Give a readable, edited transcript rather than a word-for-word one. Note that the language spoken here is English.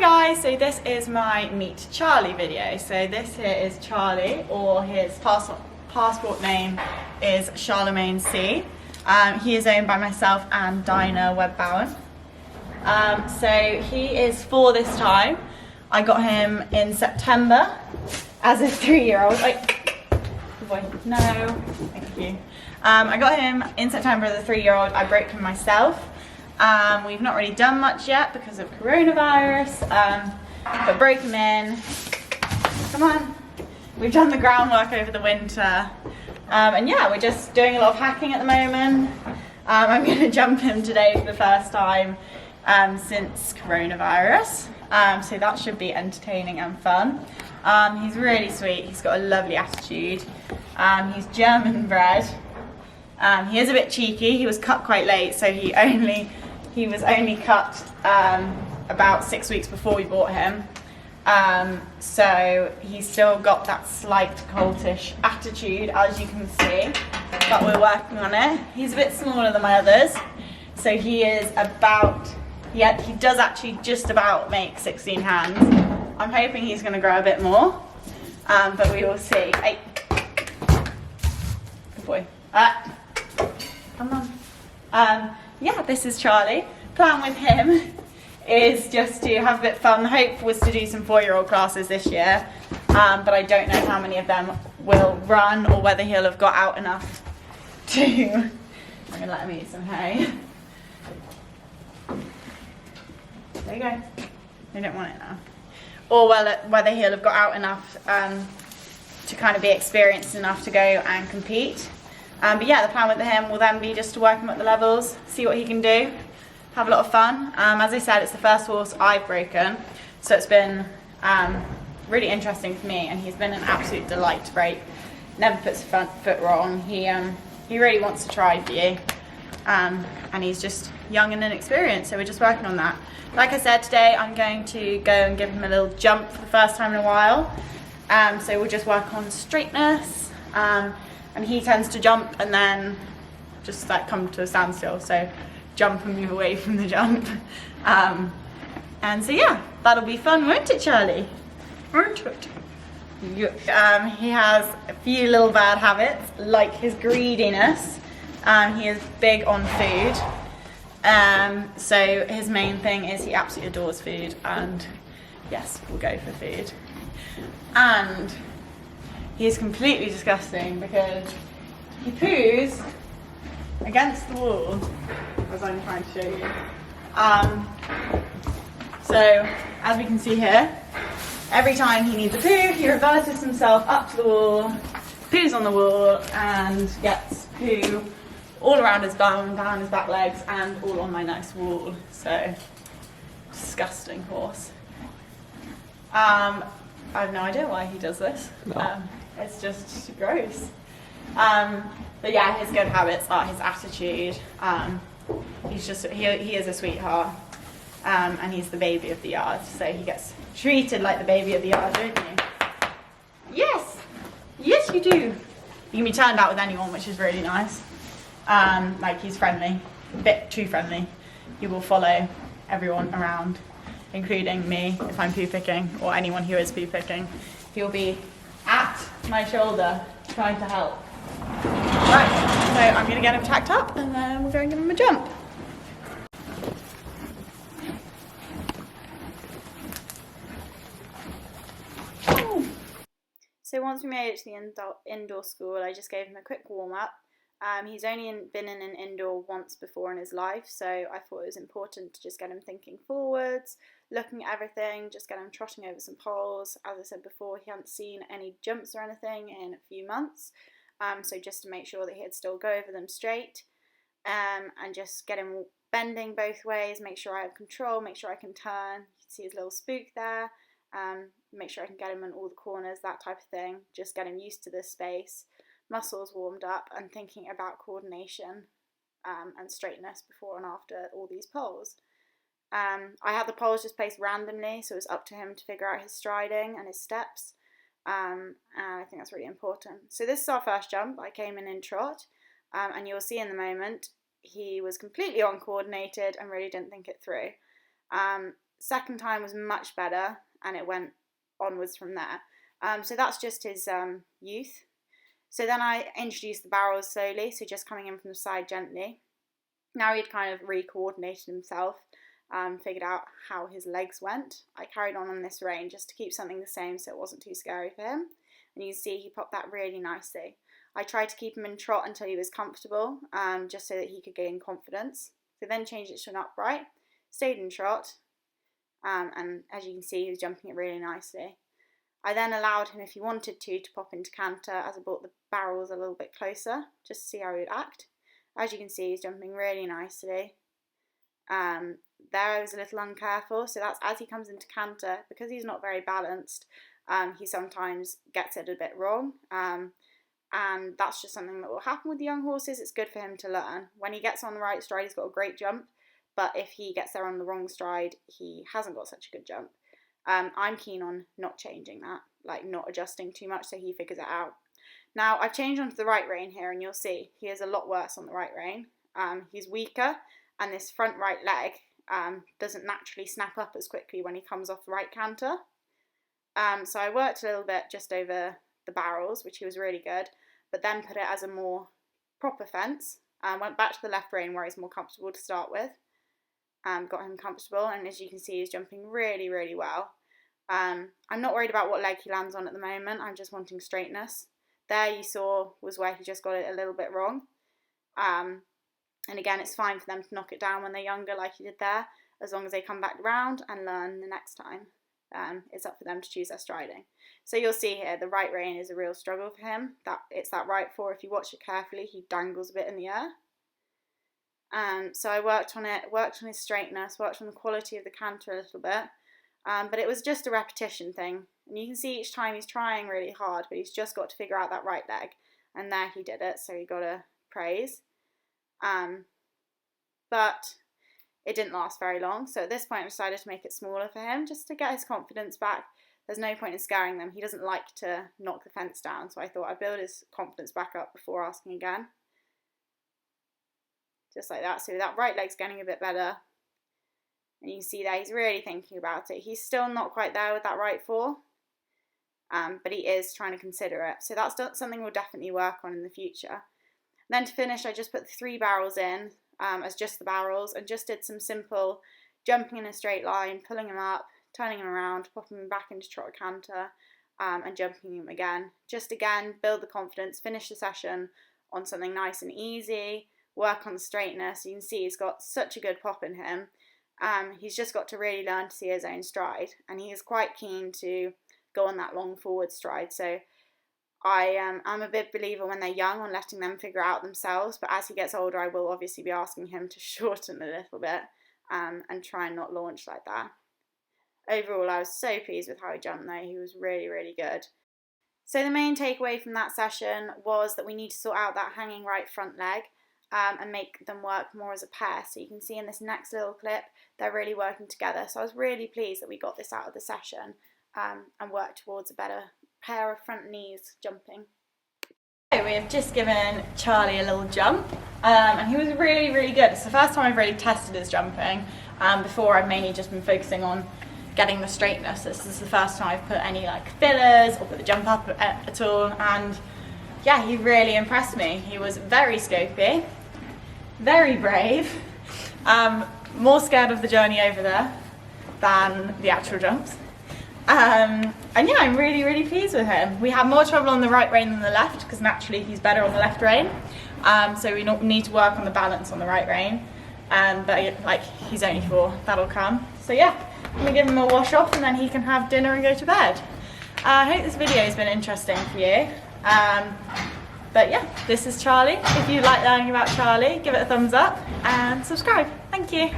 guys, so this is my Meet Charlie video. So this here is Charlie, or his passport name is Charlemagne C. He is owned by myself and Dinah Webbowen. So he is 4 this time. I got him in September as a 3-year-old. Good boy. No, thank you. I got him in September as a 3-year-old. I broke him myself. We've not really done much yet because of coronavirus, but broke him in. Come on. We've done the groundwork over the winter. And yeah, we're just doing a lot of hacking at the moment. I'm going to jump him today for the first time since coronavirus. So that should be entertaining and fun. He's really sweet. He's got a lovely attitude. He's German bred. He is a bit cheeky. He was cut quite late, so he was only cut about 6 weeks before we bought him. So he's still got that slight coltish attitude, as you can see, but we're working on it. He's a bit smaller than my others, so he is about, yeah, he does actually just about make 16 hands. I'm hoping he's going to grow a bit more, but we will see. Hey. Good boy. Come on. Yeah, this is Charlie. Plan with him is just to have a bit of fun. The hope was to do some 4-year-old classes this year, but I don't know how many of them will run or whether he'll have got out enough to... I'm going to let him eat some hay. There you go. They don't want it now. Or whether he'll have got out enough to kind of be experienced enough to go and compete. But yeah, the plan with him will then be just to work him up the levels, see what he can do, have a lot of fun. As I said, it's the first horse I've broken, so it's been really interesting for me, and he's been an absolute delight to break. Never puts a front foot wrong. He really wants to try for you, and he's just young and inexperienced, so we're just working on that. Like I said, today I'm going to go and give him a little jump for the first time in a while, so we'll just work on straightness. And he tends to jump and then just like come to a standstill, so jump and move away from the jump. And so yeah, that'll be fun, won't it, Charlie? Won't it? He has a few little bad habits, like his greediness. He is big on food. So his main thing is he absolutely adores food, and yes, we'll go for food. And he's completely disgusting because he poos against the wall, as I'm trying to show you. So, as we can see here, every time he needs a poo, he reverses himself up to the wall, poos on the wall, and gets poo all around his bum, down his back legs, and all on my nice wall. So, disgusting horse. I have no idea why he does this. No. It's just gross. But yeah, his good habits are his attitude. He's just, he is a sweetheart. And he's the baby of the yard. So he gets treated like the baby of the yard, don't you? Yes! Yes, you do. You can be turned out with anyone, which is really nice. Like, he's friendly. A bit too friendly. He will follow everyone around, including me if I'm poo picking, or anyone who is poo picking. He'll be at my shoulder trying to help. Right, so I'm going to get him tacked up and then we'll go and give him a jump. Ooh. So once we made it to the indoor school, I just gave him a quick warm up. He's only been in an indoor once before in his life, so I thought it was important to just get him thinking forwards, looking at everything, just get him trotting over some poles. As I said before, he hadn't seen any jumps or anything in a few months, so just to make sure that he'd still go over them straight, and just get him bending both ways, make sure I have control, make sure I can turn. You can see his little spook there, make sure I can get him in all the corners, that type of thing, just get him used to this space. Muscles warmed up, and thinking about coordination and straightness before and after all these poles. I had the poles just placed randomly, so it was up to him to figure out his striding and his steps, and I think that's really important. So this is our first jump. I came in trot, and you'll see in the moment he was completely uncoordinated and really didn't think it through. second time was much better, and it went onwards from there. So that's just his youth. So then I introduced the barrels slowly, so just coming in from the side gently. Now he'd kind of re-coordinated himself, figured out how his legs went. I carried on this rein just to keep something the same so it wasn't too scary for him. And you can see he popped that really nicely. I tried to keep him in trot until he was comfortable, just so that he could gain confidence. So then changed it to an upright, stayed in trot, and as you can see, he was jumping it really nicely. I then allowed him, if he wanted to pop into canter as I brought the barrels a little bit closer, just to see how he would act. As you can see, he's jumping really nicely. There I was a little uncareful, so that's as he comes into canter, because he's not very balanced, he sometimes gets it a bit wrong. And that's just something that will happen with the young horses. It's good for him to learn. When he gets on the right stride, he's got a great jump, but if he gets there on the wrong stride, he hasn't got such a good jump. I'm keen on not changing that, like not adjusting too much so he figures it out. Now I've changed onto the right rein here, and you'll see he is a lot worse on the right rein. He's weaker, and this front right leg doesn't naturally snap up as quickly when he comes off the right canter. So I worked a little bit just over the barrels, which he was really good, but then put it as a more proper fence. Went back to the left rein where he's more comfortable to start with. Got him comfortable, and as you can see, he's jumping really, really well. I'm not worried about what leg he lands on at the moment. I'm just wanting straightness. There you saw was where he just got it a little bit wrong. And again, it's fine for them to knock it down when they're younger like he did there, as long as they come back round and learn the next time. It's up for them to choose their striding. So you'll see here, the right rein is a real struggle for him. It's that right four, if you watch it carefully, he dangles a bit in the air. So I worked on it, worked on his straightness, worked on the quality of the canter a little bit. But it was just a repetition thing. And you can see each time he's trying really hard, but he's just got to figure out that right leg. And there he did it, so he got a praise. But it didn't last very long, so at this point I decided to make it smaller for him, just to get his confidence back. There's no point in scaring them. He doesn't like to knock the fence down, so I thought I'd build his confidence back up before asking again. Just like that. So that right leg's getting a bit better. And you can see there he's really thinking about it. He's still not quite there with that right four, but he is trying to consider it. So that's something we'll definitely work on in the future. Then to finish, I just put the 3 barrels in as just the barrels, and just did some simple jumping in a straight line, pulling him up, turning him around, popping him back into trot canter, and jumping him again. Just again, build the confidence, finish the session on something nice and easy, work on the straightness. You can see he's got such a good pop in him. He's just got to really learn to see his own stride, and he is quite keen to go on that long forward stride. So I'm a big believer when they're young on letting them figure out themselves, but as he gets older I will obviously be asking him to shorten a little bit and try and not launch like that. Overall I was so pleased with how he jumped though. He was really, really good. So the main takeaway from that session was that we need to sort out that hanging right front leg and make them work more as a pair. So you can see in this next little clip they're really working together. So I was really pleased that we got this out of the session and worked towards a better pair of front knees jumping. So we have just given Charlie a little jump and he was really, really good. It's the first time I've really tested his jumping. Before I've mainly just been focusing on getting the straightness. This is the first time I've put any like fillers or put the jump up at all, and yeah, he really impressed me. He was very scopy, very brave, more scared of the journey over there than the actual jumps. And yeah, I'm really, really pleased with him. We have more trouble on the right rein than the left because naturally he's better on the left rein. So we need to work on the balance on the right rein. But like he's only 4, that'll come. So yeah, I'm gonna give him a wash off and then he can have dinner and go to bed. I hope this video has been interesting for you. But yeah, this is Charlie. If you like learning about Charlie, give it a thumbs up and subscribe. Thank you.